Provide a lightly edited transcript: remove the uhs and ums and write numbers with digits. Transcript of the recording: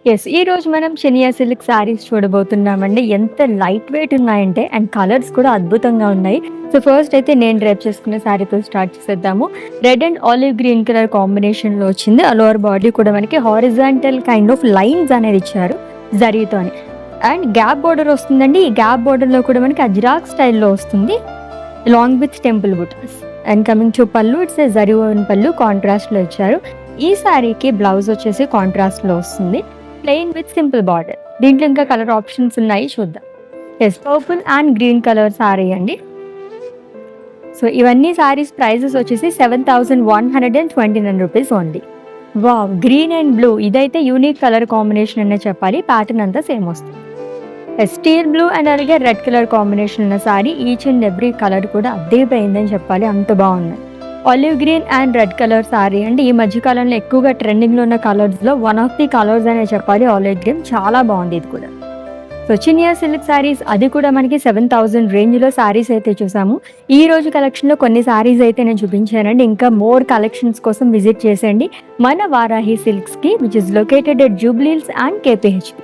ఈ రోజు మనం షినియా సిల్క్ సారీస్ చూడబోతున్నామండి. ఎంత లైట్ వెయిట్ ఉన్నాయంటే అండ్ కలర్స్ కూడా అద్భుతంగా ఉన్నాయి. సో ఫస్ట్ అయితే నేను డ్రైప్ చేసుకున్న సారీతో స్టార్ట్ చేసేద్దాము. Red and olive green colour కాంబినేషన్‌లో వచ్చింది. లోవర్ బాడీ కూడా మనకి హారిజాంటల్ కైండ్ ఆఫ్ లైన్స్ అనేది ఇచ్చారు జరీతోని. అండ్ గ్యాప్ బోర్డర్ వస్తుందండి. ఈ గ్యాప్ బోర్డర్‌లో కూడా మనకి అజ్రాక్ స్టైల్‌లో వస్తుంది. లాంగ్ విత్ టెంపుల్ బుటాస్. And coming to pallu, it's a zari woven pallu కాంట్రాస్ట్‌లో ఇచ్చారు. ఈ సారీకి బ్లౌజ్ వచ్చేసి కాంట్రాస్ట్‌లో వస్తుంది. Plain with simple border. దీంట్లో ఇంకా కలర్ ఆప్షన్స్ ఉన్నాయి, చూద్దాం. Purple and green colour sari అండి. సో ఇవన్నీ సారీస్ ప్రైజెస్ వచ్చేసి 7,129 rupees only. Wow, green and blue, ఇదైతే యూనిక్ కలర్ కాంబినేషన్ అనే చెప్పాలి. ప్యాటర్న్ అంతా సేమ్ వస్తుంది. స్టీల్ బ్లూ అండ్ అలాగే రెడ్ కలర్ కాంబినేషన్ ఉన్న sorry. Each and every colour కూడా అద్దరిపోయిందని చెప్పాలి, అంత బాగున్నాయి. Olive green and red colour sari అండి. ఈ మధ్యకాలంలో ఎక్కువగా ట్రెండింగ్లో ఉన్న కలర్స్లో వన్ ఆఫ్ ది కలర్స్ అనే చెప్పాలి. ఆలివ్ గ్రీన్ చాలా బాగుంది ఇది కూడా. సో చినియా సిల్క్ సారీస్, అది కూడా మనకి 7,000 రేంజ్లో సారీస్ అయితే చూసాము. ఈ రోజు కలెక్షన్లో కొన్ని సారీస్ అయితే నేను చూపించానండి. ఇంకా మోర్ కలెక్షన్స్ కోసం విజిట్ చేసేయండి మన వారాహి సిల్క్స్కి, which is located at Jubilee Hills and కేపీహెచ్పి.